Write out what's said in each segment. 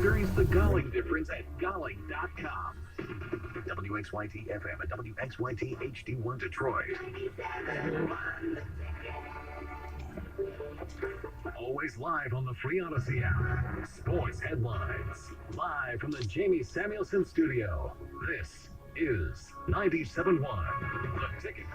Experience the Galling difference at galling.com. WXYT FM and WXYT HD1 Detroit. Always live on the free Odyssey app. Sports headlines. Live from the Jamie Samuelson studio. This is 97.1 The Ticket.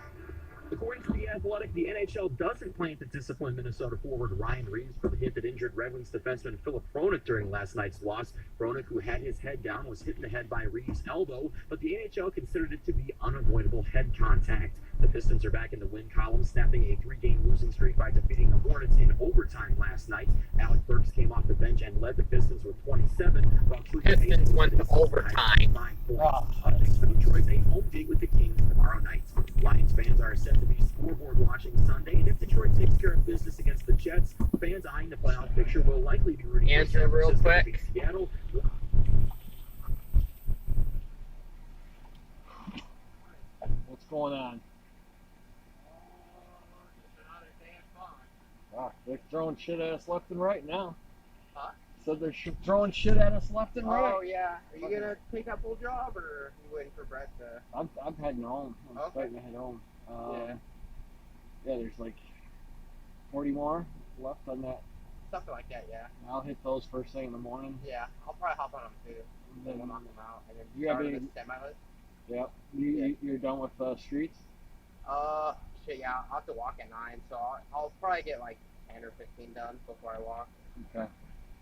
According to The Athletic, the NHL doesn't plan to discipline Minnesota forward Ryan Reeves for the hit that injured Red Wings defenseman Philip Hronek during last night's loss. Hronek, who had his head down, was hit in the head by Reeves' elbow, but the NHL considered it to be unavoidable head contact. The Pistons are back in the win column, snapping a 3-game losing streak by defeating the Hornets in overtime last night. Alec Burks came off the bench and led the Pistons with 27, while Pistons went to overtime. 9 points. Up next for Detroit's a home date with the Kings tomorrow night. Lions fans are set to be scoreboard watching Sunday, and if Detroit takes care of business against the Jets, fans eyeing the playoff picture will likely be rooting for San real Francisco to quick. beat Seattle. What's going on? They're throwing shit at us left and right now. Huh? So they're throwing shit at us left and right. Oh yeah. Are you gonna take that full job, or are you waiting for Brett to? I'm heading home. I'm Okay. starting to head home. Yeah. Yeah, there's like 40 more left on that. Something like that, yeah. I'll hit those first thing in the morning. Yeah, I'll probably hop on them too. And Then then, we'll knock them out, and then You have start any- on the semi list. yep. Yeah. You're done with streets? Shit, yeah. I'll have to walk at 9, so I'll probably get like 10 or 15 done before I walk. Okay.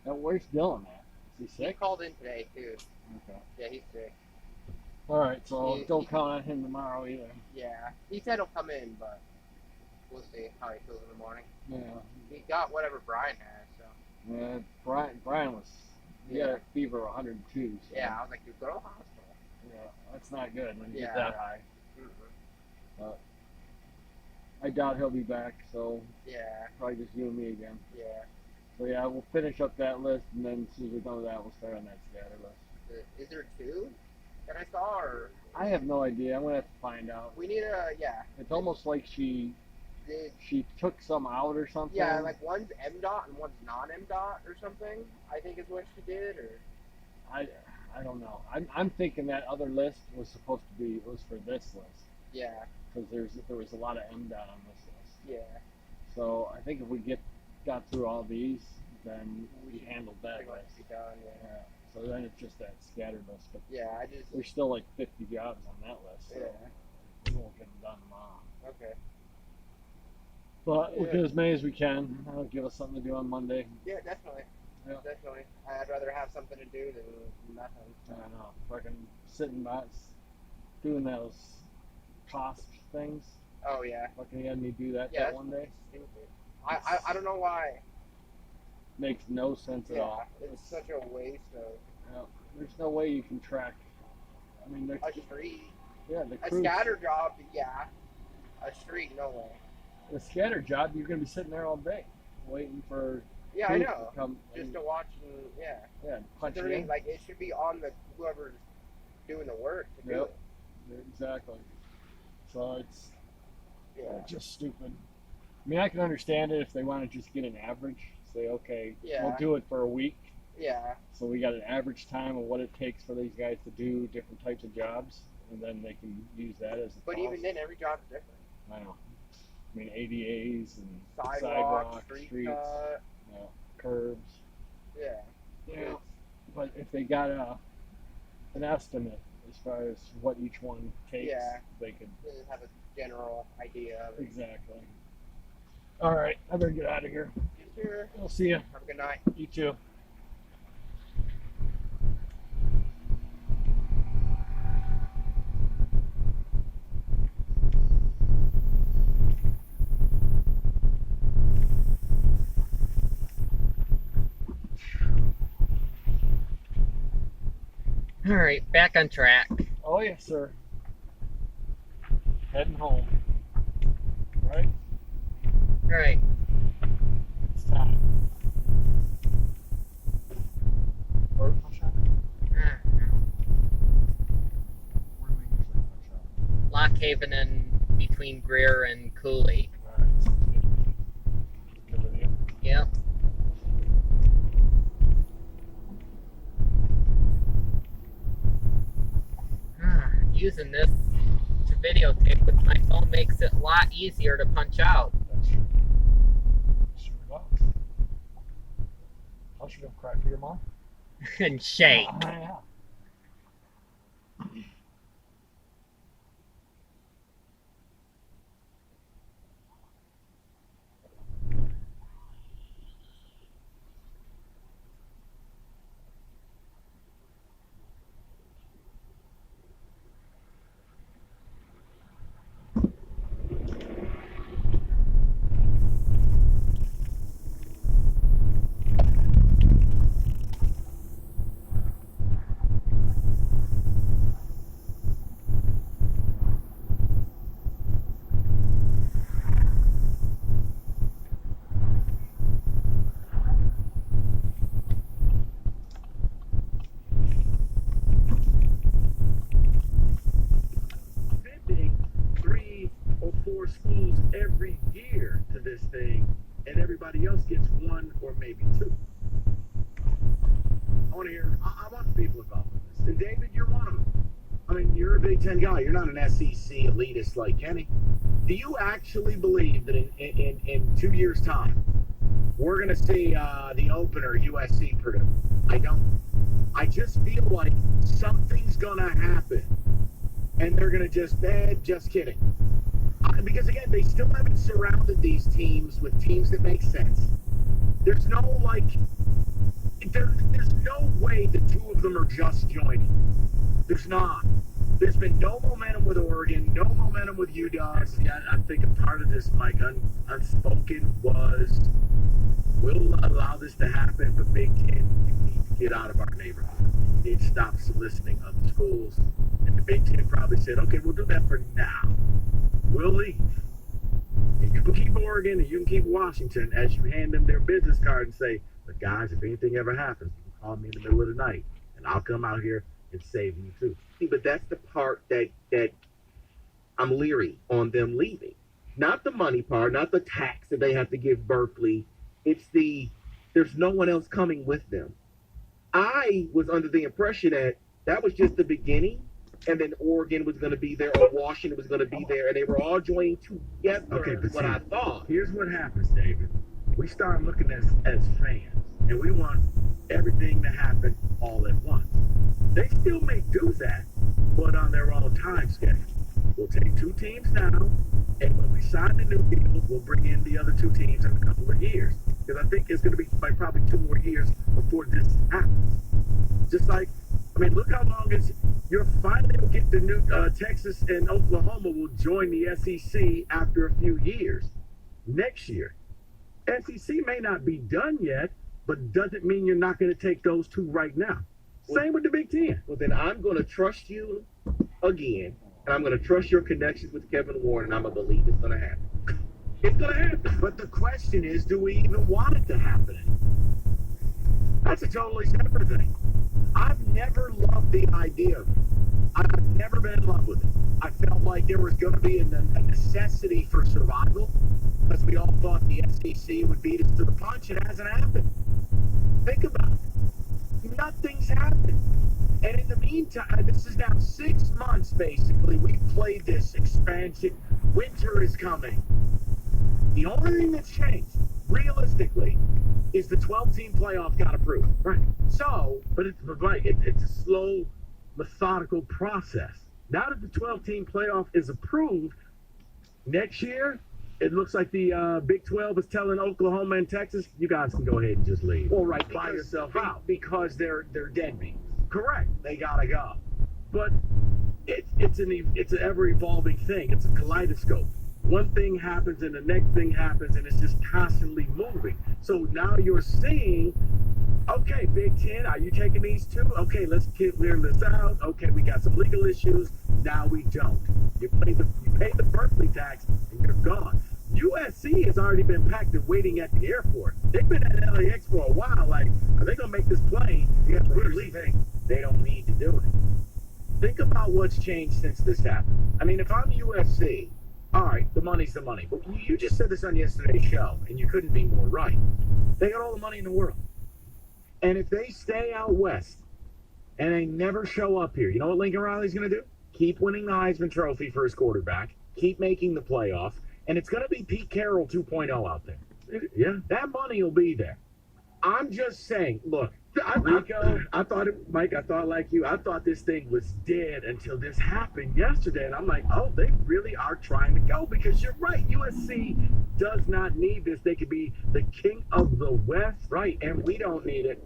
Now, where's Dylan at? Is he He sick? called in today too. Okay. Yeah, he's sick. All right, so He- don't count on him tomorrow either. Yeah, he said he'll come in, but we'll see how he feels in the morning. Yeah. He got whatever Brian has, so Yeah, Brian was, he had Yeah. a fever of 102. So, yeah. I was like, dude, go to the hospital. yeah, that's not good when you get Yeah. that high. Mm-hmm. I doubt he'll be back, so Yeah, probably just you and me again. yeah. So yeah, we'll finish up that list, and then as soon as we're done with that, we'll start on that scatter list. Is there 2 that I saw, or I have no idea. I'm gonna have to find out. we need a It's almost like she Did, took some out or something. yeah, like one's MDOT and one's non-MDOT or something. I think is what she did, or I don't know. I'm thinking that other list was supposed to be was for this list yeah, because there was a lot of MDOT on this list. yeah. So I think if we got through all these, then we handled that Pretty much list. be done. Yeah, Yeah. So then it's just that scattered list. But yeah. I just there's still like 50 jobs on that list. So yeah. we won't get them done tomorrow. Okay. But we'll Yeah. do as many as we can. That'll give us something to do on Monday. Yeah, definitely. Yeah. Definitely. I'd rather have something to do than nothing. I don't know. Fucking sitting by doing those cost things. Oh yeah. Fucking had me do that Yeah. that That's one day. stupid. I don't know why. Makes no sense at Yeah, all. it's such a waste of Yeah, there's no way you can track. I mean, a street. yeah, the A crew. scatter job, yeah. A street, no way. The scatter job, you're gonna be sitting there all day, waiting for Yeah, I crews know. to come. Just and, to watch and yeah. yeah, punch You it know what I mean? in. Like it should be on the whoever's doing the work to do Yep. it. Exactly. So it's Yeah. just stupid. I mean, I can understand it if they want to just get an average. Say, okay, Yeah. we'll do it for a week. Yeah. So we got an average time of what it takes for these guys to do different types of jobs, and then they can use that as a But cost. even then, every job's different. I know. I mean, ADAs and Sidewalk, street streets, cut. you know, curbs. Yeah. Yeah. But if they got an estimate as far as what each one takes, Yeah. they could. Just have a general idea of it. Exactly. All right, I better get out of here. Sure. We'll see you. Have a good night. You too. All right, back on track. Oh yes, sir. Heading home. Right? All right. It's time. Where push up? Where do we usually push up? Lock Haven and between Greer and Cooley. All right, sounds good. Good with you. Yep. using this to videotape with my phone makes it a lot easier to punch out. That's true. Sure does. I should go cry for your mom. And shake. Yeah. Sending 3 or 4 schools every year to this thing, and everybody else gets 1 or maybe 2. I want to hear. I want the people involved in this. And David, you're one of them. I mean, you're a Big Ten guy. You're not an SEC elitist like Kenny. Do you actually believe that in 2 years' time, we're going to see the opener USC Purdue? I don't. I just feel like something's going to happen, and they're going to just kidding. Because, again, they still haven't surrounded these teams with teams that make sense. There's no, there's no way the 2 of them are just joining. There's not. There's been no momentum with Oregon, no momentum with UW. Yeah, I think a part of this, Mike, unspoken was, we'll allow this to happen, but Big Ten, you need to get out of our neighborhood. You need to stop soliciting other schools. And the Big Ten probably said, okay, we'll do that for now. We'll leave. And you can keep Oregon and you can keep Washington as you hand them their business card and say, but guys, if anything ever happens, you can call me in the middle of the night and I'll come out here and save you too. But that's the part that I'm leery on them leaving. Not the money part, not the tax that they have to give Berkeley. It's there's no one else coming with them. I was under the impression that was just the beginning, and then Oregon was going to be there, or Washington was going to be there, and they were all joining together. Okay, but what I thought. Here's what happens, David. We start looking as fans, and we want everything to happen all at once. They still may do that, but on their own time schedule. We'll take 2 teams now, and when we sign the new deal, we'll bring in the other 2 teams in a couple of years. Because I think it's going to be like probably 2 more years before this happens. Just like, I mean, look how long you're finally going to get the new Texas and Oklahoma will join the SEC after a few years. Next year, SEC may not be done yet, but doesn't mean you're not going to take those 2 right now. Same with the Big Ten. Well, then I'm going to trust you again, and I'm going to trust your connections with Kevin Warren, and I'm going to believe it's going to happen. It's going to happen. But the question is, do we even want it to happen? That's a totally separate thing. I've never loved the idea of it. I've never been in love with it. I felt like there was going to be a necessity for survival because we all thought the SEC would beat us to the punch. It hasn't happened. Think about it. Nothing's happened. And in the meantime, this is now 6 months, basically. We've played this expansion. Winter is coming. The only thing that's changed, realistically, is the 12-team playoff got approved. Right. So, but it's a slow, methodical process. Now that the 12-team playoff is approved, next year, it looks like the Big 12 is telling Oklahoma and Texas, you guys can go ahead and just leave. All right, buy yourself out. Because they're deadbeats. Correct. They gotta go. But it's an ever-evolving thing. It's a kaleidoscope. One thing happens and the next thing happens, and it's just constantly moving. So now you're seeing, okay, Big Ten, are you taking these 2? Okay, let's clear this out. Okay, we got some legal issues. Now we don't. You pay the Berkeley tax, and you're gone. USC has already been packed and waiting at the airport. They've been at LAX for a while. Like, are they going to make this plane? Guess what? They don't need to do it. Think about what's changed since this happened. I mean, if I'm USC, all right, the money's the money. But you just said this on yesterday's show, and you couldn't be more right. They got all the money in the world. And if they stay out west and they never show up here, you know what Lincoln Riley's going to do? keep winning the Heisman Trophy for his quarterback, keep making the playoff, and it's going to be Pete Carroll 2.0 out there. Yeah, that money will be there. I'm just saying, look, Rico, I thought Mike, I thought like you, I thought this thing was dead until this happened yesterday. And I'm like, oh, they really are trying to go, because you're right. USC does not need this. They could be the king of the West, right? And we don't need it.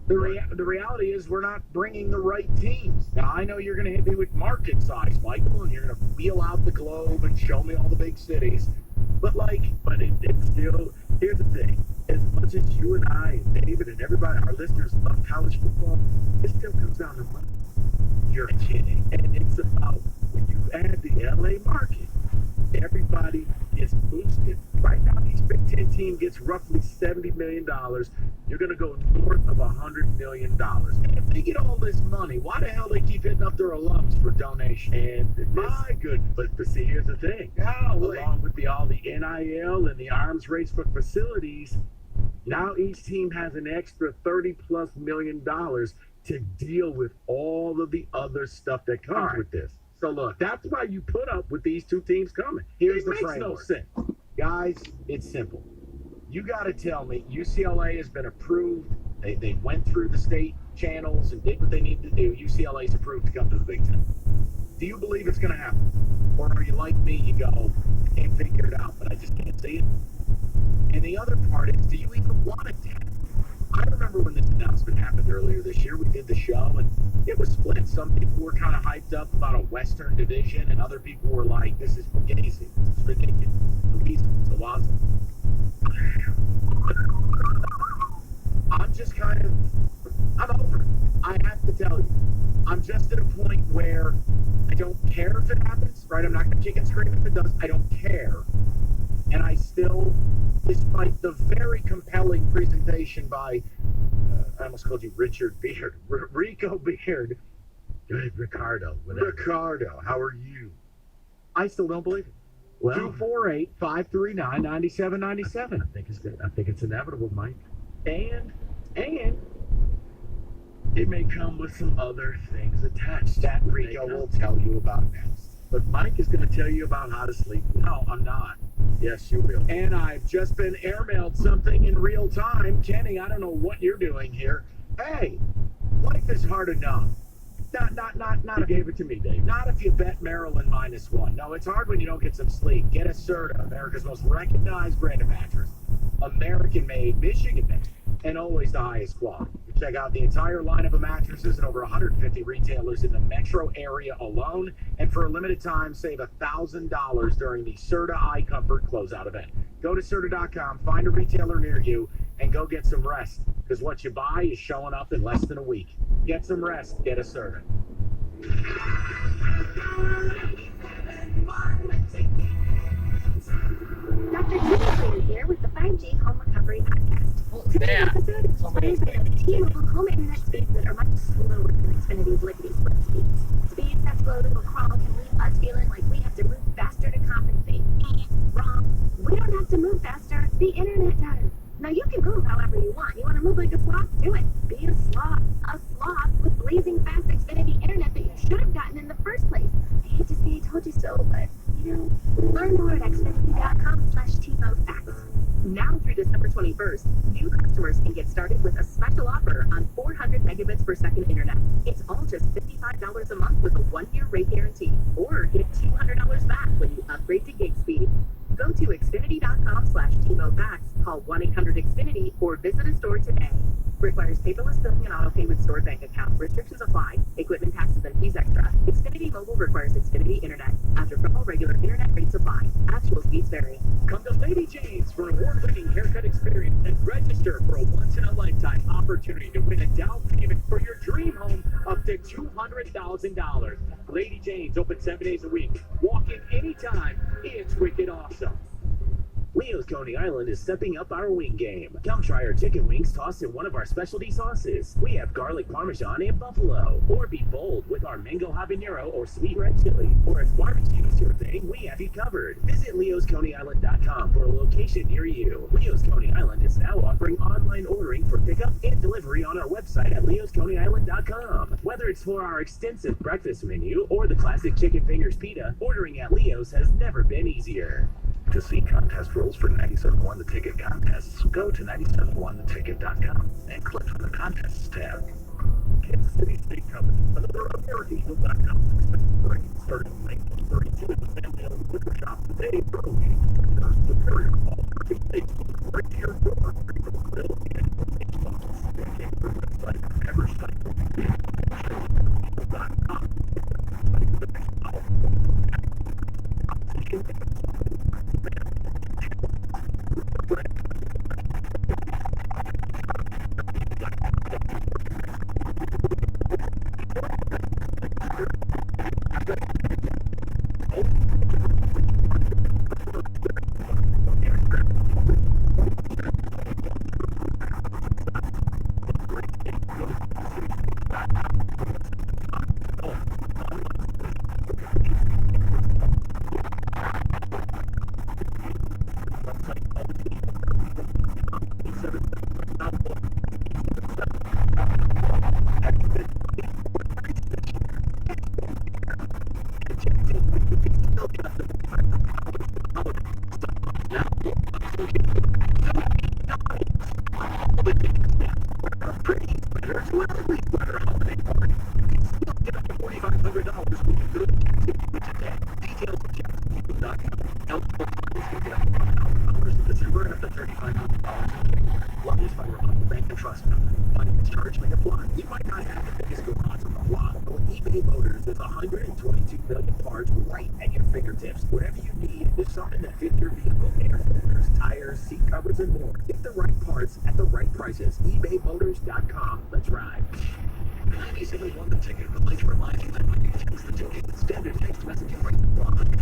The reality is we're not bringing the right teams. Now, I know you're going to hit me with market size, Michael, and you're going to wheel out the globe and show me all the big cities. But it's still, here's the thing. As much as you and I and David and everybody, our listeners, love college football, it still comes down to money. You're kidding. And it's about, when you add the LA market, everybody gets boosted. Right now, each Big Ten team gets roughly $70 million. You're going to go north of $100 million. And if they get all this money, why the hell they keep hitting up their alums for donation? And my goodness. But see, here's the thing. Along with all the NIL and the arms race for facilities, now each team has an extra $30+ million to deal with all of the other stuff that comes with this. So look, that's why you put up with these two teams coming. Here's the framework. It makes no sense. Guys, it's simple. You got to tell me UCLA has been approved. They went through the state channels and did what they needed to do. UCLA's approved to come to the Big Ten. Do you believe it's going to happen? Or are you like me, you go, I can't figure it out, but I just can't see it? And the other part is, do you even want it to happen? I remember when this announcement happened earlier this year, we did the show, and it was split. Some people were kind of hyped up about a Western division, and other people were like, this is fugazi, this is ridiculous. I'm just I'm over it. I have to tell you. I'm just at a point where I don't care if it happens, right? I'm not going to kick and scream if it does. I don't care. And I still, despite the very compelling presentation by, I almost called you Richard Beard, Rico Beard, Ricardo, how are you? I still don't believe it. Well, 248-539-9797. I think it's good. I think it's inevitable, Mike. And it may come with some other things attached that Rico will tell you about next. But Mike is going to tell you about how to sleep. No, I'm not. Yes, you will. And I've just been airmailed something in real time. Kenny, I don't know what you're doing here. Hey, life is hard enough. Not gave it to me, Dave. Not if you bet Maryland -1. No, it's hard when you don't get some sleep. Get a Serta, America's most recognized brand of mattress. American-made, Michigan-made, and always the highest quality. Check out the entire lineup of mattresses at over 150 retailers in the metro area alone. And for a limited time, save $1,000 during the Serta iComfort closeout event. Go to Serta.com, find a retailer near you, and go get some rest. Because what you buy is showing up in less than a week. Get some rest. Get a Serta. Dr. Tina here with the 5G Home Recovery Podcast. Today's episode is inspired by the T-Mobile home internet speeds that are much slower than Xfinity's lickety-split speeds. Speeds that slow little crawl can leave us feeling like we have to move faster to compensate. Wrong. We don't have to move faster. The internet does. Now you can move however you want. You want to move like a sloth? Do it. Be a sloth. A sloth with blazing fast Xfinity internet that you should have gotten in the first place. I hate to say I told you so, but, learn more at xfinity.com/TMOFacts. Now through December 21st, new customers can get started with a special offer on 400 megabits per second internet. It's all just $55 a month with a 1-year rate guarantee. Or get $200 back when you upgrade to gig speed. Go to xfinity.com/TMOFacts, call 1-800-XFINITY, or visit a store today. Requires paperless billing and auto pay with stored bank account. Restrictions apply. Equipment taxes and fees extra. Xfinity Mobile requires Xfinity Internet. After all regular internet rates apply. Actual speeds vary. Come to Lady Jane's for an award-winning haircut experience and register for a once-in-a-lifetime opportunity to win a down payment for your dream home up to $200,000. Lady Jane's open 7 days a week. Walk in anytime. It's wicked awesome. Leo's Coney Island is stepping up our wing game. Come try our chicken wings tossed in one of our specialty sauces. We have garlic parmesan and buffalo. Or be bold with our mango habanero or sweet red chili. Or if barbecue is your thing, we have you covered. Visit leosconeyisland.com for a location near you. Leo's Coney Island is now offering online ordering for pickup and delivery on our website at leosconeyisland.com. Whether it's for our extensive breakfast menu or the classic chicken fingers pita, ordering at Leo's has never been easier. To see contest rules for 97.1 The Ticket contests, go to 971theticket.com and click on the Contests tab. Kansas City State Cup is another AmericanEagle.com rain starting May 32 at the Van Dalen Liquor Shop today early. There's superior all-party Facebook right here at your Greenville Grill and Rotation Box. Check your website, average cycle, AmericanEagle.com. Like the next powerful competition. ebaymotors.com. Let's ride. 97.1 The Ticket would like to remind you that when you text the ticket, standard text messaging rate applies.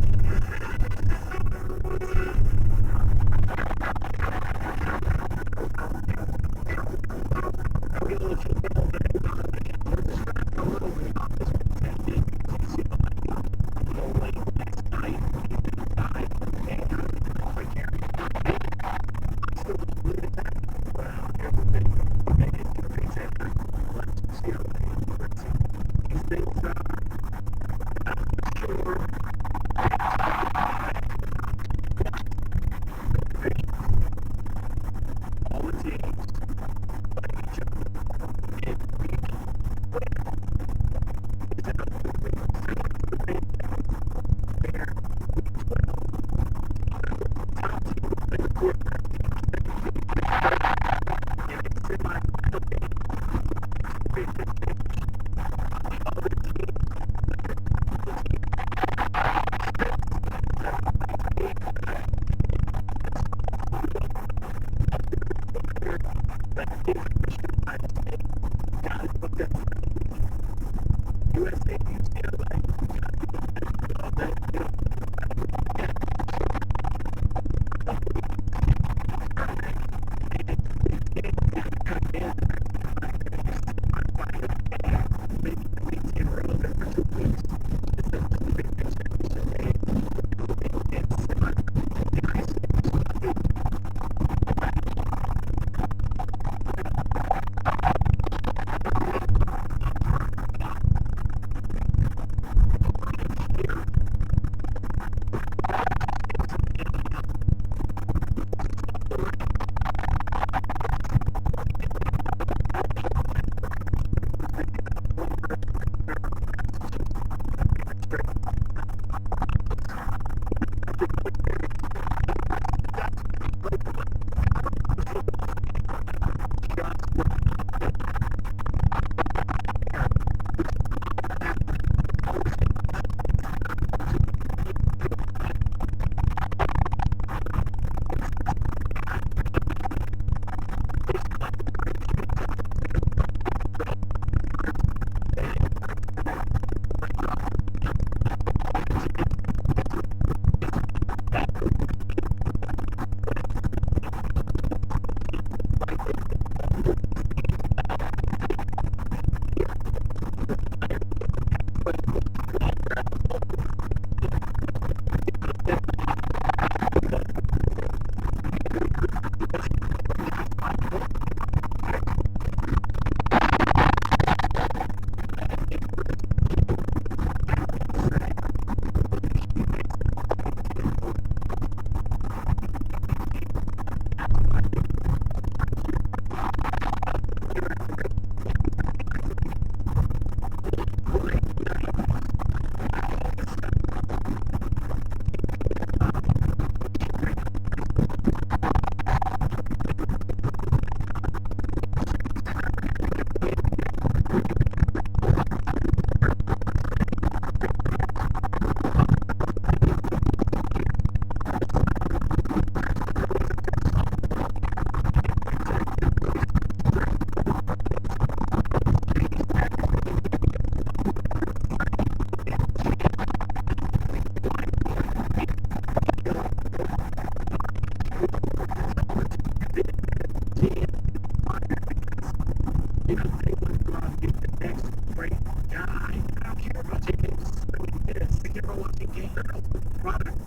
don't care about tickets. I mean, yes, they care about watching games. They're not the product.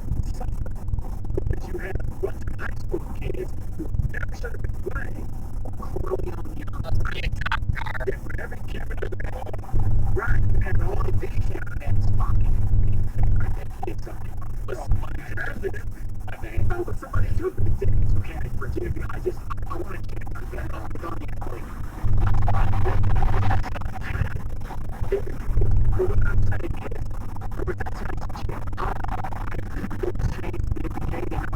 But you have a bunch of high school kids who never should have been playing. Corleone Young. Yeah, for every camera right, you have all the big camera that's fucking. I think it's something. But somebody drafted it. I mean, but somebody took the tickets. Okay, I forgive you. I want to check on that. On the alley. But what I'm saying is, with that type of shit, people change the behavior.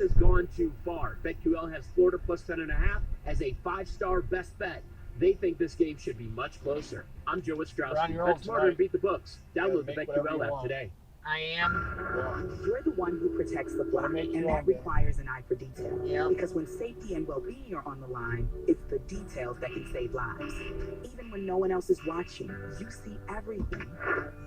Has gone too far. BetQL has Florida plus 10.5 as a 5-star best bet. They think this game should be much closer. I'm Joe Ostrowski. Bet smarter and beat the books. Download the BetQL app today. I am. You're the one who protects the flock, make you and that wonder. requires an eye for detail. Yep. Because when safety and well-being are on the line, it's the details that can save lives. Even when no one else is watching, you see everything.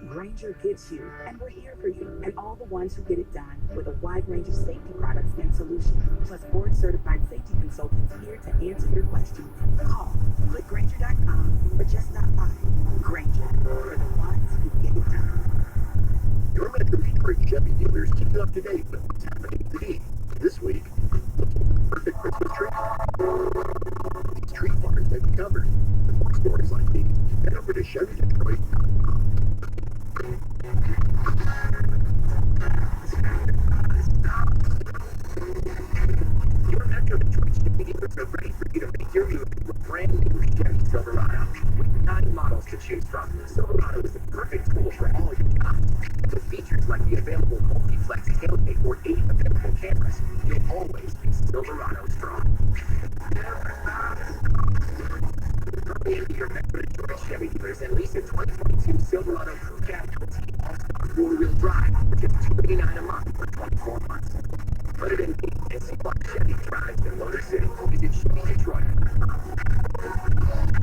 Granger gets you, and we're here for you, and all the ones who get it done with a wide range of safety products and solutions, plus board-certified safety consultants here to answer your questions. Call clickgranger.com or just stop by. Granger, for the ones who get it done. Your Metro Detroit Chevy dealers keep you up to date with what's happening today. This week, perfect Christmas tree. These tree farms that we covered. For more stories like these, head over to ChevyDetroit.com. Your Metro Detroit Chevy dealers are ready for you to make your move to a brand new Chevy Silverado. With 9 models to choose from, Silverado is the perfect tool for all your jobs. With features like the available multi-flex tailgate or 8 available cameras, you'll always be Silverado strong. Hurry into your Metro Detroit Chevy dealers and lease a 2022 Silverado Crew Cab LT All-Star 4-wheel drive for just $289 a month for 24 months. Put it in deep and see what Chevy drives in Motor City. Visit ChevyDetroit.com.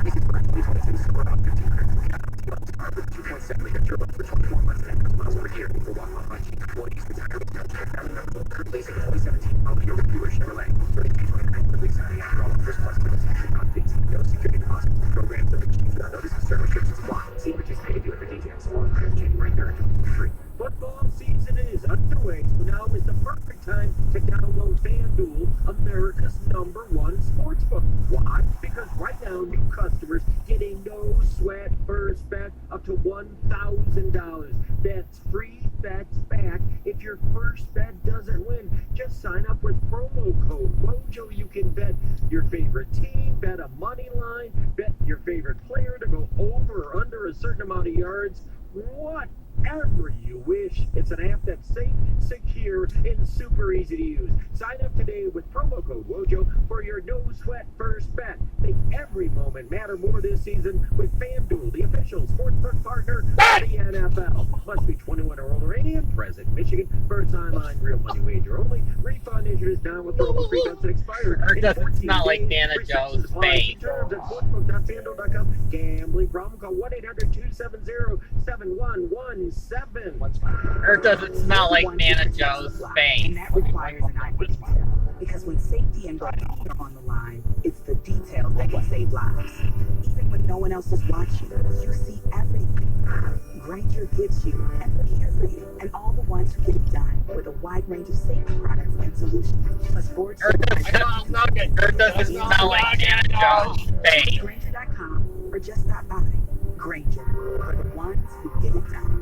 This is my 2022 Silverado 1500 Crew Cab LT All-Star with 2.7-liter turbo for 24 months and 10 miles per year. For walk-off on cheap employees, retirement eligible family member, current leasing 2017 model year with Buick Chevrolet. 3329 for lease on after all offers plus tax on fees. No security deposit. Programs that exchange without notice and certain restrictions apply. See participating dealer for details. On January 3rd, 2023. Football season is underway, so now is the perfect time to download FanDuel, America's #1 sportsbook. Why? Because right now, new customers get a no-sweat first bet up to $1,000. That's free bets back if your first bet doesn't win. Just sign up with promo code MOJO. You can bet your favorite team, bet a money line, bet your favorite player to go over or under a certain amount of yards. Whatever you wish. It's an app that's safe, secure, and super easy to use. Sign up today with promo code WOJO for your no-sweat first bet. Make every moment matter more this season with FanDuel, the official sportsbook partner of the NFL. Must be 21 or older and present. Michigan, first online real money wager only. Refund issued now with promo free bets that expire. Or in does it 14 smell like days. Nana Restrictions Joe's apply. See face? terms at sportsbook.fanduel.com. Gambling problem? Call 1-800-270-7117. Or does it smell like One Nana protects the Joe's flock, face? And that requires an eye for detail. Because when safety and well-being are on the line, it's the details that can save lives. Even when no one else is watching, you see everything. Granger gets you, and we're here for you, and all the ones who get it done with a wide range of safety products and solutions. Plus board Or does it smell like Nana Joe's face? Granger.com or just stop by. Granger, for the ones who get it done.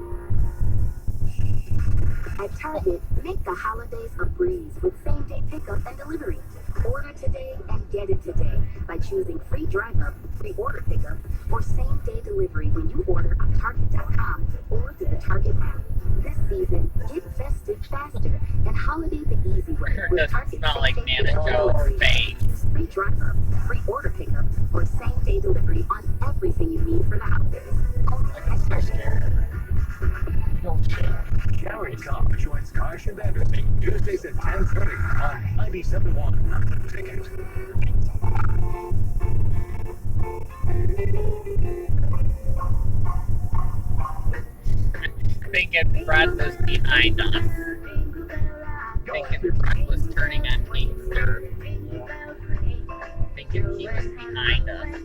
At Target, make the holidays a breeze with same-day pickup and delivery. Order today and get it today by choosing free drive-up, free order pickup, or same-day delivery when you order on Target.com or through the Target app. This season, get festive faster and holiday the easy way Or with does it Target smell like same-day Nana pickup and Joe's delivery. face? Choose free drive-up, free order pickup, or same-day delivery on everything you need for the holidays. Only at Target. Gary Cobb joins Karsh and Anderson Tuesdays at 10:30 on 97.1 The Ticket. Thinking Brad was behind us. Thinking Brad was turning on Kingster. Thinking he was behind us.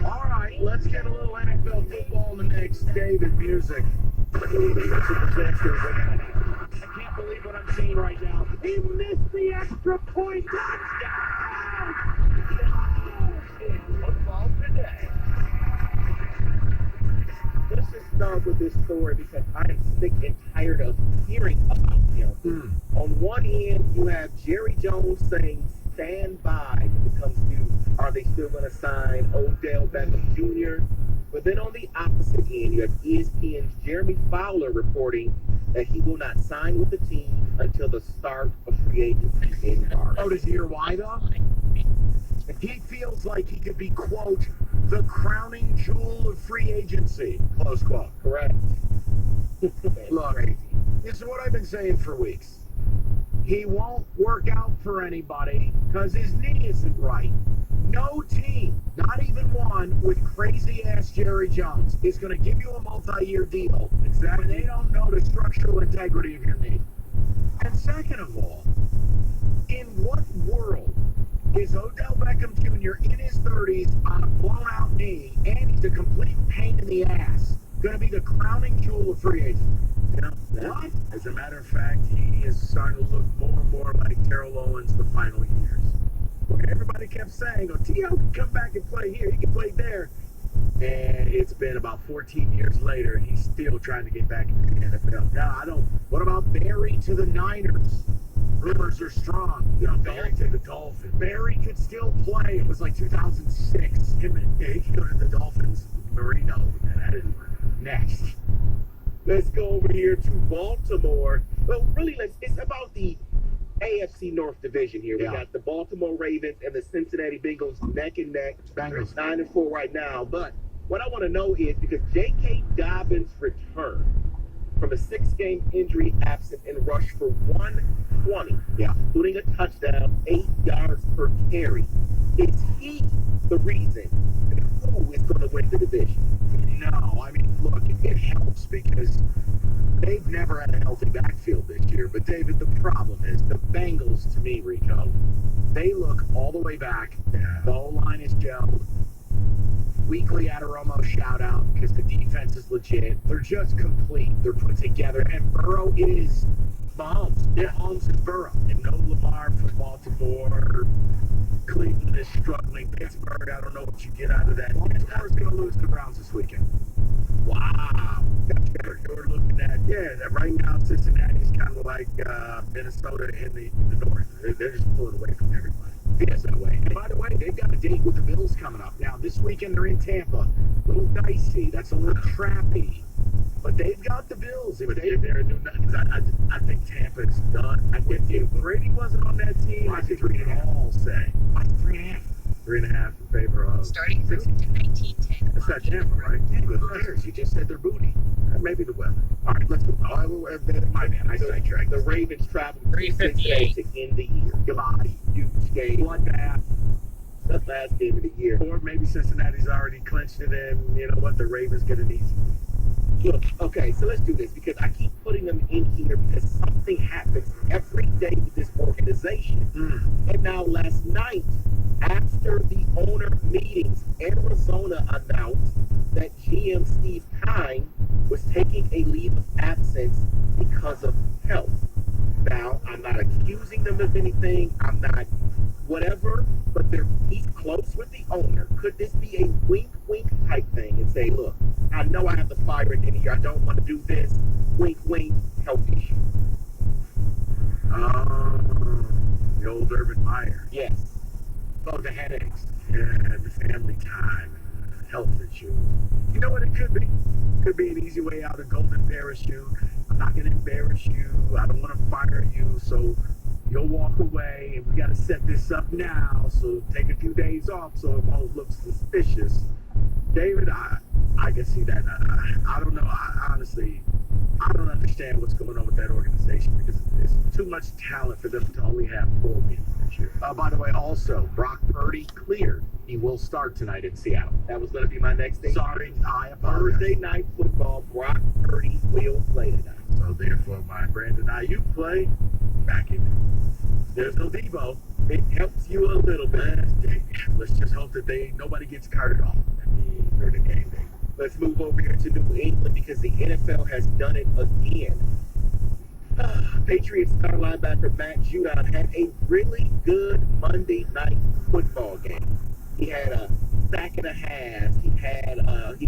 All right, let's get a little NFL football in the mix. David, music. I can't believe what I'm seeing right now. He missed the extra point. Touchdown! In football today. Let's just start with this story because I am sick and tired of hearing about him. On one hand, you have Jerry Jones saying stand by when it comes to are they still going to sign Odell Beckham Jr. But then on the opposite end, you have ESPN's Jeremy Fowler reporting that he will not sign with the team until the start of free agency in March. Oh, does he hear why though? He feels like he could be, quote, the crowning jewel of free agency, close quote. Correct. Look, this is what I've been saying for weeks. He won't work out for anybody because his knee isn't right. No team, not even one with crazy-ass Jerry Jones, is going to give you a multi-year deal. Exactly. When they don't know the structural integrity of your knee. And second of all, in what world is Odell Beckham Jr. in his 30s on a blown-out knee, and he's a complete pain in the ass, going to be the crowning jewel of free agents? You know, what? As a matter of fact, he is starting to look more and more like Terrell Owens the final years. Where everybody kept saying, oh, T.O. can come back and play here, he can play there. And it's been about 14 years later, and he's still trying to get back into the NFL. Now, what about Barry to the Niners? Rumors are strong. You know, Barry to the Dolphins. Barry could still play. It was like 2006. He could go to the Dolphins. Marino. And that didn't work. Next. Let's go over here to Baltimore. Well, really, it's about the AFC North Division here. We got the Baltimore Ravens and the Cincinnati Bengals neck and neck. Bengals. 9-4 right now. But what I want to know is, because J.K. Dobbins returned from a 6-game injury absent and rushed for 120, including a touchdown, 8 yards per carry. Is he the reason who is going to win the division? No, I mean, look, it helps because they've never had a healthy backfield this year. But, David, the problem is the Bengals, to me, Rico, they look all the way back. The O-line is gelled. Weekly Adoromo shout-out because the defense is legit. They're just complete. They're put together. And Burrow is Mahomes. Mahomes is Burrow. And no Lamar from Baltimore. Cleveland is struggling. Pittsburgh, I don't know what you get out of that. Baltimore's going to lose the Browns this weekend. Wow. You're looking at, right now Cincinnati's kind of like Minnesota in the north. They're just pulling away from everybody. Feels that way. And by the way, they've got a date with the Bills coming up. Now, this weekend they're in Tampa. A little dicey. That's a little trappy. But they've got the Bills. They're a new. I think Tampa's done. I'm with you. Brady wasn't on that team. I think 3.5. All say. 3.5. 3.5 in favor of. Starting from 1910. That's not Tampa, right? Yeah, who cares? You just said they're booty. Maybe the weather. All right, let's go. My man, I sidetracked. The Ravens travel 358 to end the year. Goodbye. Huge game. Bloodbath. The last game of the year. Or maybe Cincinnati's already clinched it, and you know what? The Ravens get an easy. Look, okay, so let's do this because I keep putting them in here because something happens every day with this organization. And now last night, after the owner meetings, Arizona announced that GM Steve Keim was taking a leave of absence because of health. Now, I'm not accusing them of anything. I'm not whatever, but he's close with the owner. Could this be a wink type thing and say, look, I know I have to fire at the end of the year. I don't want to do this. Wink, health issue. The old Urban Meyer. Yes. Oh, the headaches. Yeah, the family time. Health issues. You know what it could be? Could be an easy way out, a golden parachute. I'm not going to embarrass you. I don't want to fire you, so you'll walk away, and we got to set this up now, so take a few days off so it won't look suspicious. David, I can see that. I don't know. Honestly, I don't understand what's going on with that organization because it's too much talent for them to only have 4 wins this year. By the way, also, Brock Purdy cleared. He will start tonight in Seattle. That was going to be my next thing. Sorry, I apologize. Thursday night football, Brock Purdy will play tonight. So therefore, my Brandon Ayuk play back in. There's no Debo. It helps you a little bit. Let's just hope that nobody gets carted off during the game day. Let's move over here to New England because the NFL has done it again. Patriots star linebacker Matt Judon had a really good Monday night football game. He had a sack and a half. He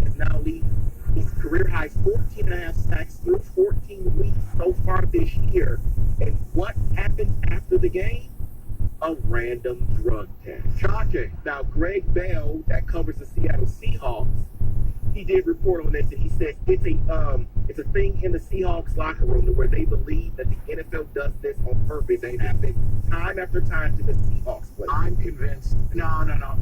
has now lead his career high 14.5 sacks through 14 weeks so far this year. And what happened after the game? A random drug test. Shocking. Now, Greg Bell, that covers the Seattle Seahawks, he did report on this, and he says it's a thing in the Seahawks locker room where they believe that the NFL does this on purpose. It happens time after time to the Seahawks players. I'm convinced. No.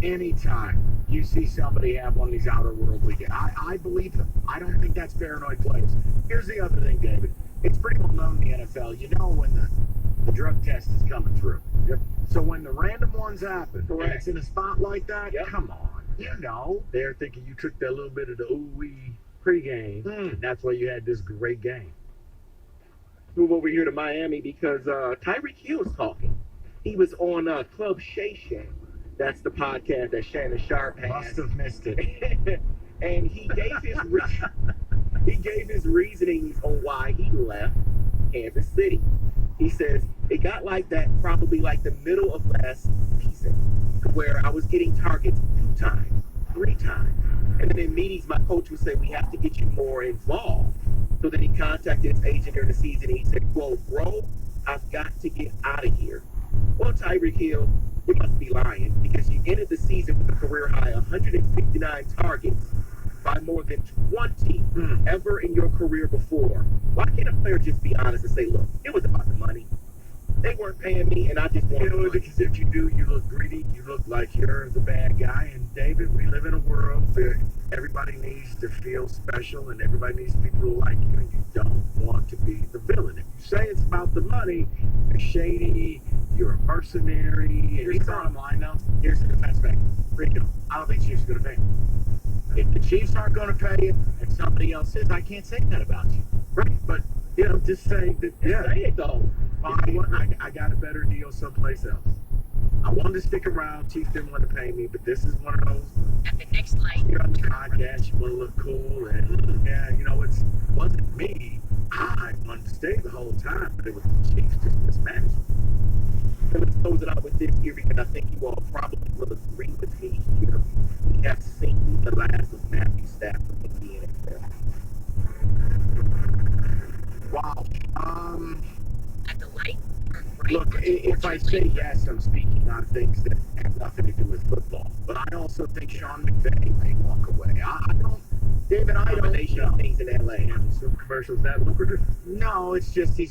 Anytime you see somebody have one of these outer worldly, I believe them. I don't think that's paranoid players. Here's the other thing, David. It's pretty well known in the NFL. You know when the drug test is coming through. Yep. So when the random ones happen, Correct. and it's in a spot like that, Yep. come on. You know, they're thinking you took that little bit of the ooh-wee pregame, and that's why you had this great game. Move over here to Miami because Tyreek Hill's talking. He was on Club Shay Shay. That's the podcast that Shannon Sharp has. Must have missed it. And he gave his reasonings on why he left Kansas City. He says it got like that probably like the middle of last season, where I was getting targets 2 times, 3 times, and then in meetings my coach would say we have to get you more involved. So then he contacted his agent during the season and he said, "Well, bro, I've got to get out of here." Well, Tyreek Hill, you must be lying because you ended the season with a career high 159 targets by more than 20 ever in your career before. Why can't a player just be honest and say, "Look, it was about the money. They weren't paying me, and I just wanted the money." Because if you do, you look greedy. You look like you're the bad guy. And David, we live in a world where everybody needs to feel special, and everybody needs people to like you. And you don't want to be the villain. If you say it's about the money, you're shady. You're a mercenary. Here's the bottom line, though. Here's the defense back. Rico, I don't think Chiefs are going to pay him. If the Chiefs aren't going to pay you, and somebody else is, I can't say that about you. Right? But just say that. Say it though. I got a better deal someplace else. I wanted to stick around. Chiefs didn't want to pay me, but this is one of those. At the next light, You're on the podcast. You want to look cool, and it wasn't me. I wanted to stay the whole time, but it was the Chiefs just mismanaged. So let's close it out with this here because I think you all probably will agree with me here. We have seen the last of Matthew Stafford in the NFL. Wow. at the light. Look, if I say yes, I'm speaking on things that have nothing to do with football. But I also think Sean McVay may walk away. I don't. David, I don't Combination know. of things in LA. Some commercials that lucrative? No, it's just he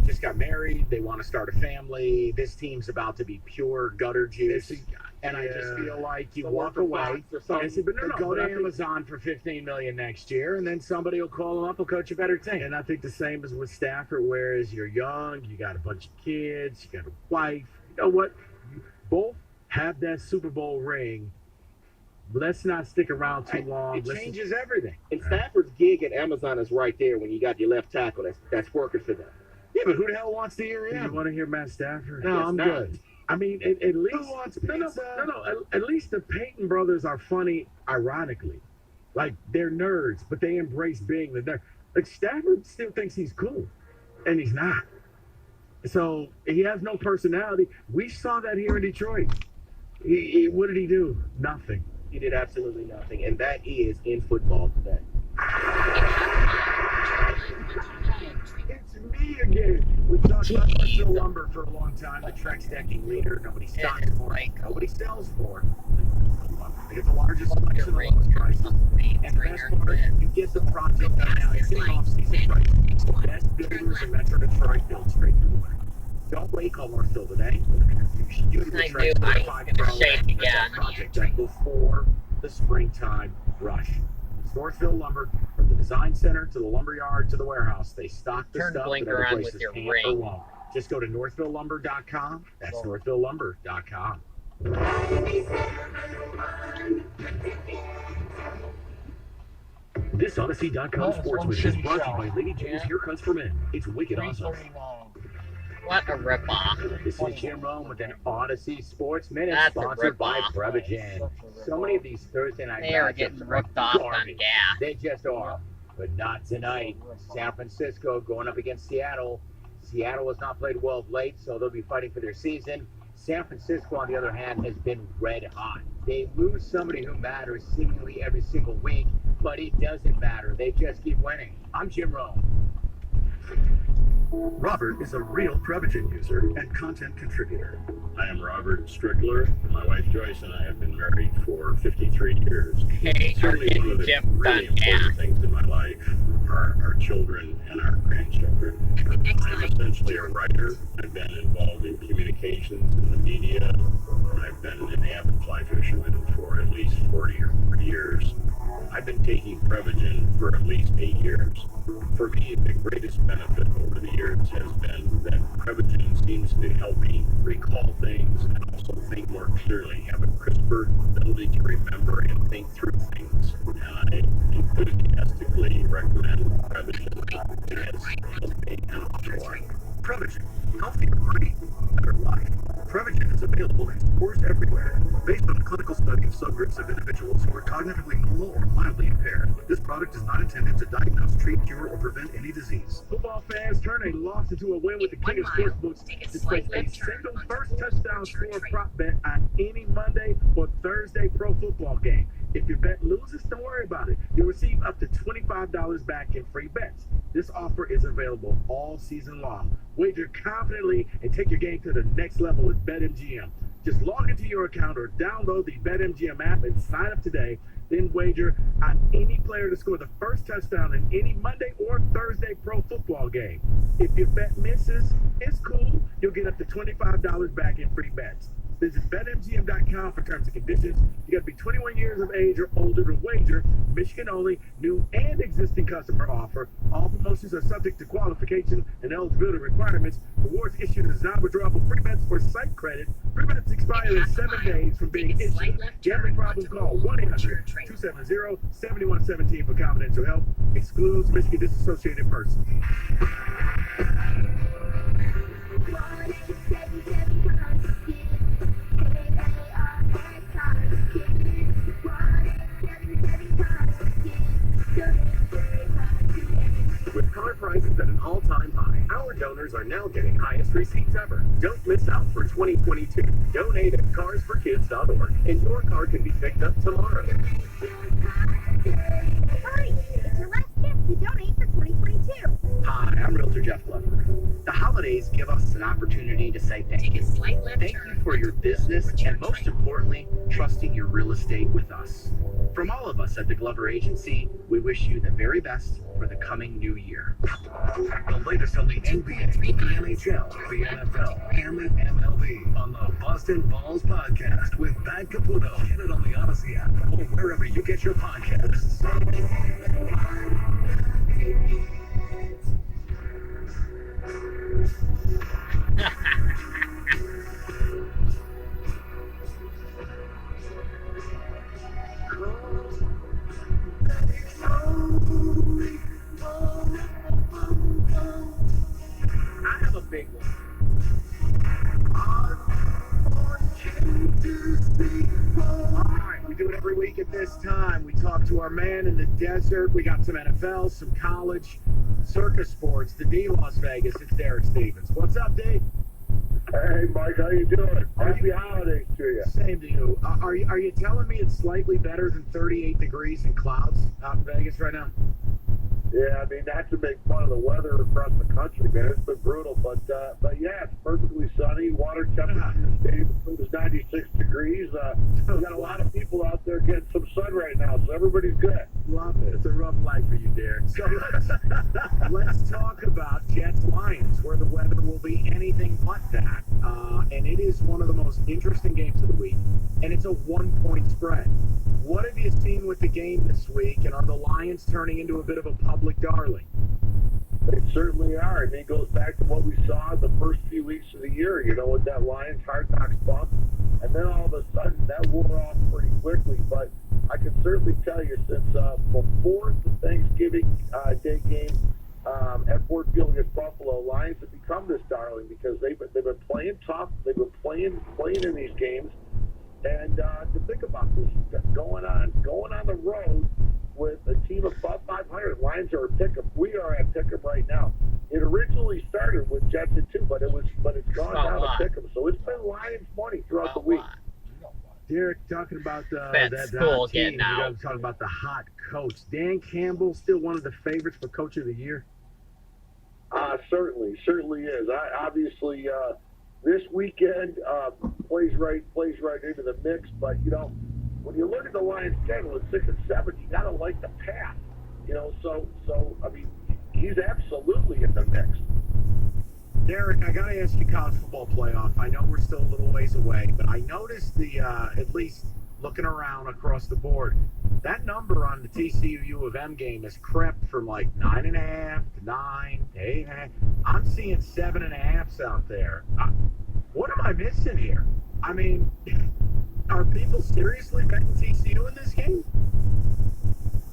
just got married. They want to start a family. This team's about to be pure gutter juice. And I just feel like you walk away. And say, but go to Amazon for $15 million next year, and then somebody will call him up and coach a better team. And I think the same is with Stafford, whereas you're young, you got a bunch of kids, you got a wife. You know what? You both have that Super Bowl ring. Let's not stick around too long. It changes everything. And Stafford's gig at Amazon is right there when you got your left tackle that's working for them. Yeah, but who the hell wants to hear him? You want to hear Matt Stafford? No, Yes, I'm not. good. I mean, at least Who wants no. pizza? At least the Peyton brothers are funny, ironically. Like they're nerds, but they embrace being the nerd. Like Stafford still thinks he's cool, and he's not. So he has no personality. We saw that here in Detroit. What did he do? Nothing. He did absolutely nothing, and that is in football today. It's me again. We talked about Phil Lumber for a long time, the Trex decking leader. Nobody stocks for it. Nobody sells for it. They get the largest selection of lowest prices. And the best part, you get the project done now. It's getting off-season prices. The best builders in Metro Detroit build straight to the winner. Don't wait, call Northville today. You should use the I Trex knew I was 45 gonna Pro shake and again. project done before the springtime rush. It's Northville Lumber, from the design center to the lumber yard to the warehouse. They stock the Turn stuff that blinker other on with places your can't or ring. won't. Just go to northvillelumber.com. That's northvillelumber.com. This Odyssey.com sports quiz is brought to you by Lady Jane's Haircuts for Men. It's wicked awesome. 339. What a ripoff. This is Jim Rome with an Odyssey Sports Minute, That's a sponsored by ripoff. Prevagen. So many of these Thursday night They are matchups getting ripped off on garbage. gas. They just are. But not tonight. San Francisco going up against Seattle. Seattle has not played well of late, so they'll be fighting for their season. San Francisco, on the other hand, has been red hot. They lose somebody who matters seemingly every single week, but it doesn't matter. They just keep winning. I'm Jim Rome. Robert is a real Prevagen user and content contributor. I am Robert Strickler. My wife Joyce and I have been married for 53 years. Hey, are Certainly one of getting the gypped really on important things in my life are our children and our grandchildren. I'm essentially a writer. I've been involved in communications in the media. I've been an avid fly fisherman for at least 40 or 40 years. I've been taking Prevagen for at least 8 years. For me, the greatest benefit over the years has been that Prevagen seems to help me recall things and also think more clearly, have a crisper ability to remember and think through things. And I enthusiastically recommend Prevagen. It has helped me and more. Prevagen, healthier brain, better life. Prevagen is available in stores everywhere. Based on a clinical study of subgroups of individuals who are cognitively normal or mildly impaired, this product is not intended to diagnose, treat, cure, or prevent any disease. Football fans turn a loss into a win with the King of Sportsbooks. Display a single first touchdown score prop bet on any Monday or Thursday pro football game. If your bet loses, don't worry about it. You'll receive up to $25 back in free bets. This offer is available all season long. Wager confidently and take your game to the next level with BetMGM. Just log into your account or download the BetMGM app and sign up today. Then wager on any player to score the first touchdown in any Monday or Thursday pro football game. If your bet misses, it's cool. You'll get up to $25 back in free bets. Visit BetMGM.com for terms and conditions. You got to be 21 years of age or older to wager. Michigan only, new and existing customer offer. All promotions are subject to qualification and eligibility requirements. Rewards issued as non-withdrawable free bets or site credit. Free bets expire in 7 days from being issued. Gambling problem, call 1-800-270-7117 for confidential help. Excludes Michigan disassociated persons. With car prices at an all-time high, our donors are now getting highest receipts ever. Don't miss out for 2022. Donate at carsforkids.org, and your car can be picked up tomorrow. Hurry! It's your last chance to donate for 2022. Hi, I'm Realtor Jeff Glover. The holidays give us an opportunity to say thank you. Thank you for your business and, most importantly, trusting your real estate with us. From all of us at the Glover Agency, we wish you the very best for the coming new year. The latest on the NBA, the NHL, the NFL, and the MLB on the Boston Balls Podcast with Pat Caputo. Get it on the Odyssey app or wherever you get your podcasts. I have a big one. Alright, we do it every week at this time. We talk to our man in the desert. We got some NFL, some college, circus sports, the D Las Vegas. It's Derek Stevens. What's up, D? Hey, Mike, how you doing? Happy holidays to you. Same to you. Are you telling me it's slightly better than 38 degrees and clouds out in Vegas right now? Yeah, I mean, not to make fun of the weather across the country, man. It's been brutal, but yeah, it's perfectly sunny. Water temperature stayed between 96 degrees. We got a lot of people out there getting some sun right now, so everybody's good. Love it. It's a rough life for you, Derek. So let's talk about Jets Lions, where the weather will be anything but that. And it is one of the most interesting games of the week, and it's a 1-point spread. What have you seen with the game this week, and are the Lions turning into a bit of a public darling? They certainly are. And it goes back to what we saw in the first few weeks of the year, you know, with that Lions Hard Knocks bump. And then all of a sudden, that wore off pretty quickly. But I can certainly tell you, since before the Thanksgiving Day game at Ford Field against Buffalo, Lions have become this darling because they've been playing tough. They've been playing in these games. And to think about this, going on the road with a team above 500, Lions are a pick'em. We are at pick'em right now. It originally started with Jets at 2, but it's gone down to pick'em. So it's been Lions money throughout the week. Derek, talking about That school hot team, getting out. we're talking about the hot coach. Dan Campbell, still one of the favorites for Coach of the Year. Certainly is. Obviously, this weekend plays right into the mix. But when you look at the Lions' schedule at 6 and 7, you gotta like the path. So I mean, he's absolutely in the mix. Derek, I gotta ask you college football playoff. I know we're still a little ways away, but I noticed at least looking around across the board, that number on the TCU U of M game has crept from like 9.5 to 9 to 8.5. I'm seeing 7.5s out there. What am I missing here? I mean, are people seriously betting TCU in this game?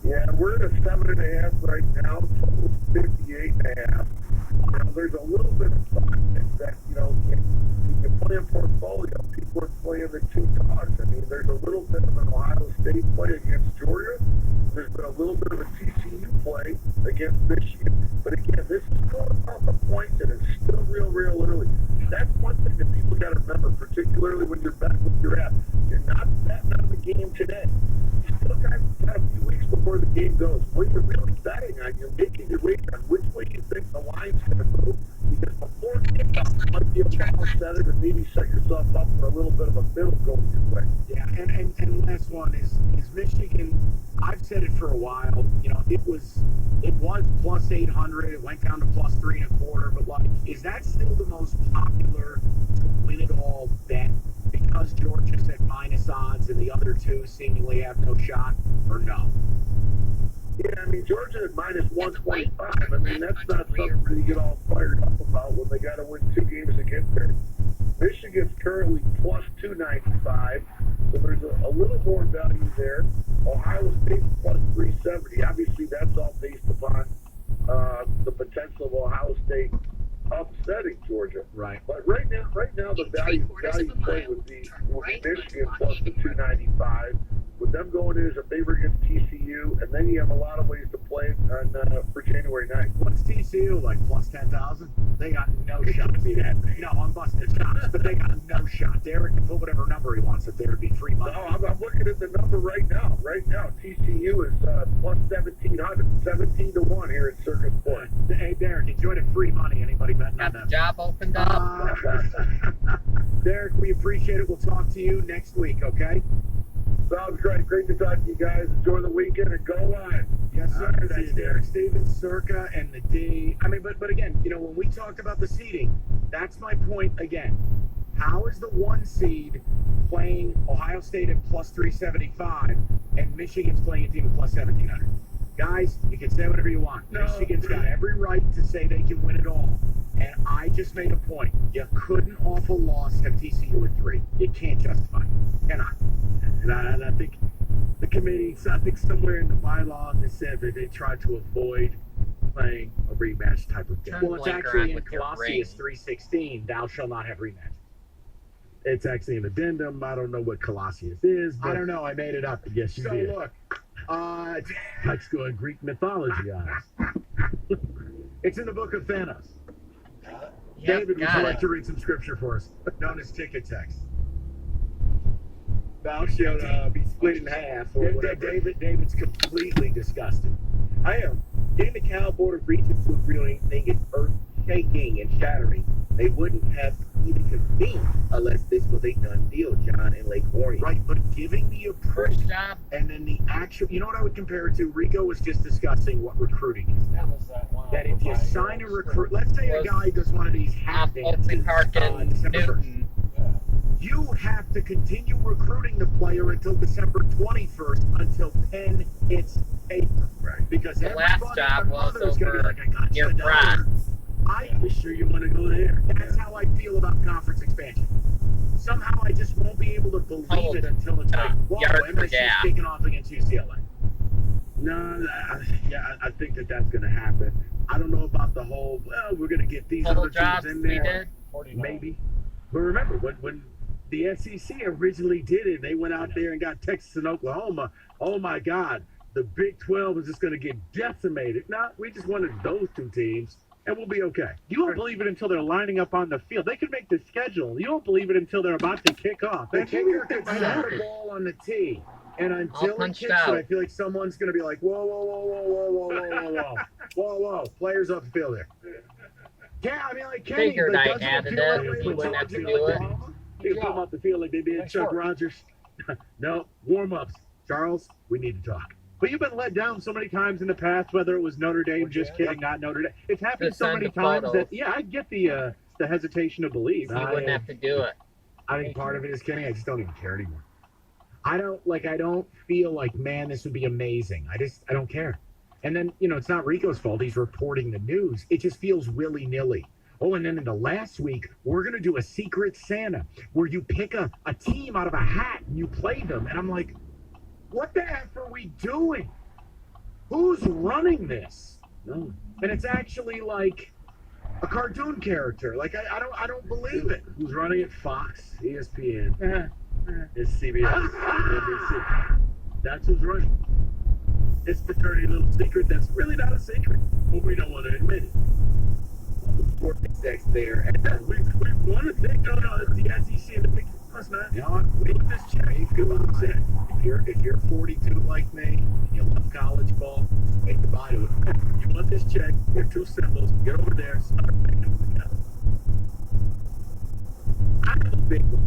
Yeah, we're at a 7.5 right now. Total 58.5. There's a little bit of thought that you play a portfolio. People are playing the two dogs. I mean, there's a little bit of an Ohio State play against Georgia. There's been a little bit of a TCU play against Michigan. But again, this is going off a point that is still real early. That's one thing that people got to remember, particularly when you're back with your app. You're not betting on the game today. You still got a few weeks before the game goes. What you're really betting on, you're making your weight on which way you think the line's going to move. Because before kickoff, you might be able to offset it and maybe set yourself up for a little bit of a middle going your way. Yeah, and last one is Michigan. I've said it for a while. It was plus 800. It went down to plus 3.25. But like, is that still the most popular win it all bet because Georgia's at minus odds and the other two seemingly have no shot, or no? Yeah, I mean, Georgia at minus 125. I mean, that's not something to get all fired up about when they got to win 2 games to get there. Michigan's currently plus 295, so there's a little more value there. Ohio State's plus 370. Obviously, that's all based upon the potential of Ohio State upsetting Georgia. Right. But right now, the value play would be Michigan plus the 295. With them going in as a favorite against TCU, and then you have a lot of ways to play on for January 9th. What's TCU, like plus 10,000? They got no shot to be that. No, I'm busting shots, but they got no shot. Derek can put whatever number he wants. If there would be free money. No, I'm looking at the number right now. TCU is plus 1,700, 17-1 here at Circus Point. Hey, Derek, enjoy the free money. Anybody betting on Got that? the job opened up. Derek, we appreciate it. We'll talk to you next week, okay? Sounds great. Great to talk to you guys. Enjoy the weekend and go Lions. Yes, sir. That's Derek Stevens, Circa, and the D. I mean, but again, when we talked about the seeding, that's my point again. How is the 1 seed playing Ohio State at plus 375 and Michigan's playing a team at plus 1,700? Guys, you can say whatever you want. Michigan's got every right to say they can win it all. And I just made a point. You couldn't, off a loss, have TCU at 3. You can't justify it. Cannot. And I think the committee, somewhere in the bylaws, it said that they tried to avoid playing a rematch type of game. Well, it's actually in Colossians 3:16, thou shalt not have rematch. It's actually an addendum. I don't know what Colossians is. But I don't know. I made it up. Yes, you did. So look, let's go in Greek mythology, guys. It's in the book of Thanos. David, would you like to read some scripture for us, known as ticket text? Thou shalt be split in half. Or David's completely disgusted. I am. Getting the Cal Board of Regents to agree on anything is earth-shaking and shattering. They wouldn't have even convened unless this was a done deal, John and Lake Warrior. Right, but giving the approach and then the actual, you know what I would compare it to? Rico was just discussing what recruiting is. That if you sign a recruit, let's say a guy does one of these half dances December 1st. You have to continue recruiting the player until December 21st until Penn hits paper. Right. Because the last job was over like, near France. I'm sure you want to go there. That's how I feel about conference expansion. Somehow I just won't be able to believe it until it's like, whoa, MSU's kicking off against UCLA. No, I think that's going to happen. I don't know about the whole, we're going to get these other teams in there. Maybe. But remember, when the SEC originally did it, they went out there and got Texas and Oklahoma. Oh, my God. The Big 12 is just going to get decimated. No, we just wanted those 2 teams, and we'll be okay. You don't believe it until they're lining up on the field. They can make the schedule. You don't believe it until they're about to kick off. The kicker could set the ball on the tee. And until it kicks it, I feel like someone's going to be like, whoa. Players off the field there. I mean, like Kenny, Figured but I doesn't added feel it. that way You when wouldn't have someone to do it. You can come off the field like they did Chuck Rogers. No, warm-ups. Charles, we need to talk. But you've been let down so many times in the past, whether it was Notre Dame, just kidding, not Notre Dame. It's happened Just so send many the times photos. that, yeah, I get the hesitation to believe. You wouldn't have to do it. I think part of it is Kenny. I just don't even care anymore. I don't feel like, man, this would be amazing. I don't care. And then, it's not Rico's fault. He's reporting the news. It just feels willy-nilly. Oh, and then in the last week, we're going to do a Secret Santa where you pick a team out of a hat and you play them. And I'm like, what the F are we doing? Who's running this? No. And it's actually like a cartoon character. Like, I don't believe it. Who's running it? Fox, ESPN, it's CBS, NBC. That's who's running. It's the dirty little secret that's really not a secret, but we don't want to admit it. Vortex there, and we want to think, no, it's the SEC and the Big 12. Man. You know what? We put this check. If you're 42 like me, you love college ball, wait to buy to it. You want this check? They're two symbols. Get over there, start making them together. I have a big one.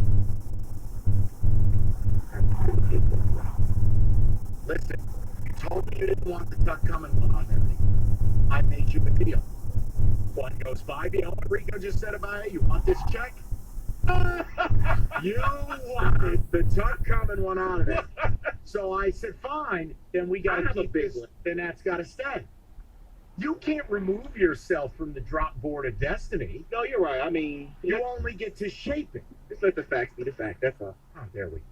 Listen, you told me you didn't want the tuck coming on everything. I made you a deal. One goes 5. You know what Rico just said about it? You want this check? You wanted the tuck coming one out of it. So I said, fine, then we got to keep this, then that's got to stay. You can't remove yourself from the drop board of destiny. No, you're right. I mean, you only get to shape it. Just let the facts be the fact. That's all. Oh, there we go.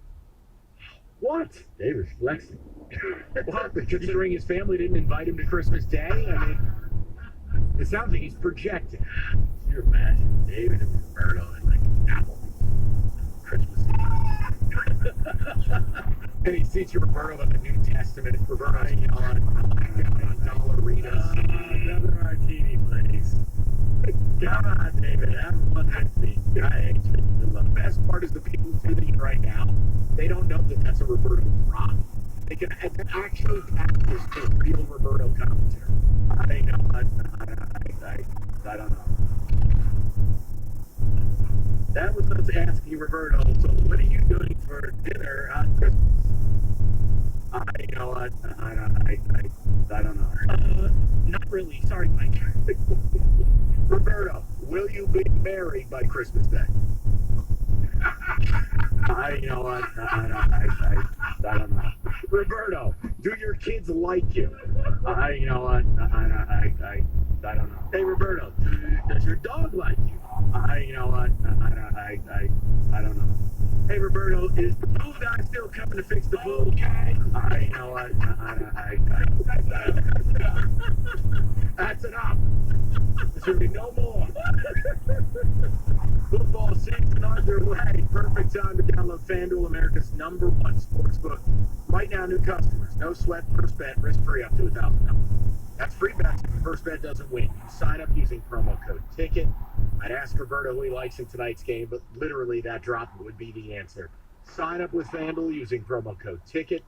What? David's flexing. What? Considering his family didn't invite him to Christmas Day? I mean, it sounds like he's projecting. You're imagine David and Roberto and like Applebee's Christmas Eve. And he sees Roberto in the New Testament. Roberto's on Dollaritas. Another martini, please. Come on, David. Have fun with me. I hate you. The best part is the people tuning in right now, they don't know that that's a Roberto drop. They can actually practice the real Roberto commentary. I don't know. That was us asking Roberto, so what are you doing for dinner on Christmas? You know what? I don't know. Not really. Sorry, Mike. Roberto, will you be married by Christmas Day? You know what? I don't know. Roberto, do your kids like you? You know what? I don't know. Hey, Roberto, does your dog like you? You know what? I don't know. Hey, Roberto, is the pool guy still coming to fix the pool? Okay. You know what? That's enough. There should be no more. Football season underway. Perfect time to download FanDuel, America's #1 sportsbook. Right now, new customers, no sweat, first bet, risk-free up to $1,000. That's free bets if the first bet doesn't win. You sign up using promo code TICKET. I'd ask Roberto who he likes in tonight's game, but literally that drop would be the answer. Sign up with FanDuel using promo code TICKET.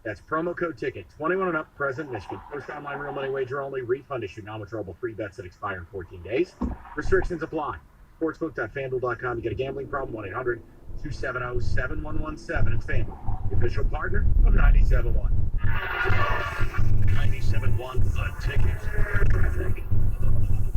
That's promo code TICKET. 21 and up, present Michigan. First online real money wager only. Refund issue. Non-withdrawable free bets that expire in 14 days. Restrictions apply. Sportsbook.fanduel.com. You get a gambling problem, 1-800-270-7117. It's FanDuel, the official partner of 97.1. 97.1 The Ticket. Traffic.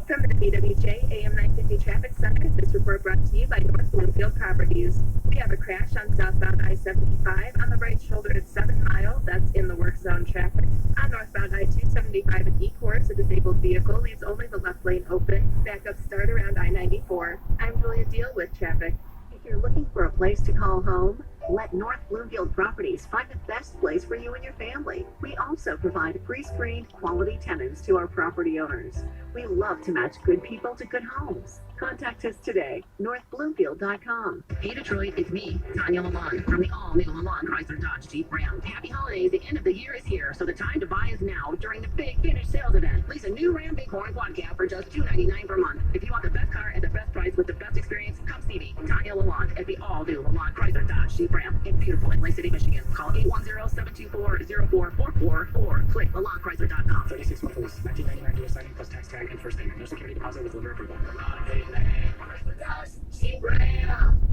From the BWJ AM 950 Traffic Center, this report brought to you by North Bloomfield Properties. We have a crash on southbound I-75 on the right shoulder at 7 Mile. That's in the work zone traffic. On northbound I-275 at E-Course, a disabled vehicle leaves only the left lane open. Backup start around I-94. I'm Julia Deal with traffic. If you're looking for a place to call home, let North Bloomfield Properties find the best place for you and your family. We also provide pre-screened quality tenants to our property owners. We love to match good people to good homes. Contact us today, northbloomfield.com. Hey Detroit, it's me, Tanya Lalonde, from the all-new Lalonde Chrysler Dodge Jeep Ram. Happy holidays, the end of the year is here, so the time to buy is now during the big finish sales event. Lease a new Ram Bighorn Quad Cab for just $299 per month. If you want the best car at the best price with the best experience, come see me, Tanya Lalonde, at the all-new Lalonde Chrysler Dodge Jeep Ram in beautiful Lake City, Michigan. Call 810-724-0444 or click LaLondeChrysler.com. 36 month lease, $19.99 US signing plus tax tag and first payment. No security deposit with lender approval.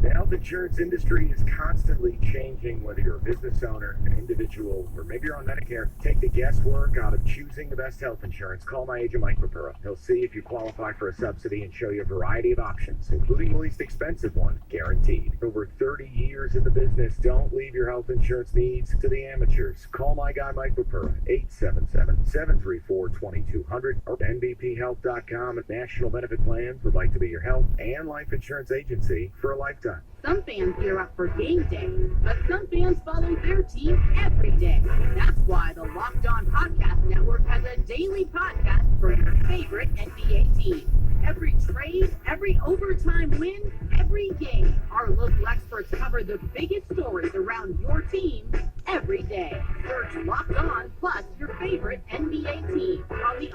The health insurance industry is constantly changing. Whether you're a business owner, an individual, or maybe you're on Medicare, take the guesswork out of choosing the best health insurance. Call my agent Mike Papura. He'll see if you qualify for a subsidy and show you a variety of options, including the least expensive one, guaranteed. Over 30 years in the business, don't leave your health insurance needs to the amateurs. Call my guy Mike Papura, 877-734-2200 or NBPHealth.com. At National Benefit Plans would like to be your health and life insurance agency for a lifetime. Some fans gear up for game day, but some fans follow their team every day. That's why the Locked On Podcast Network has a daily podcast for your favorite NBA team. Every trade, every overtime win, every game, our local experts cover the biggest stories around your team every day. Search Locked On plus your favorite NBA team on the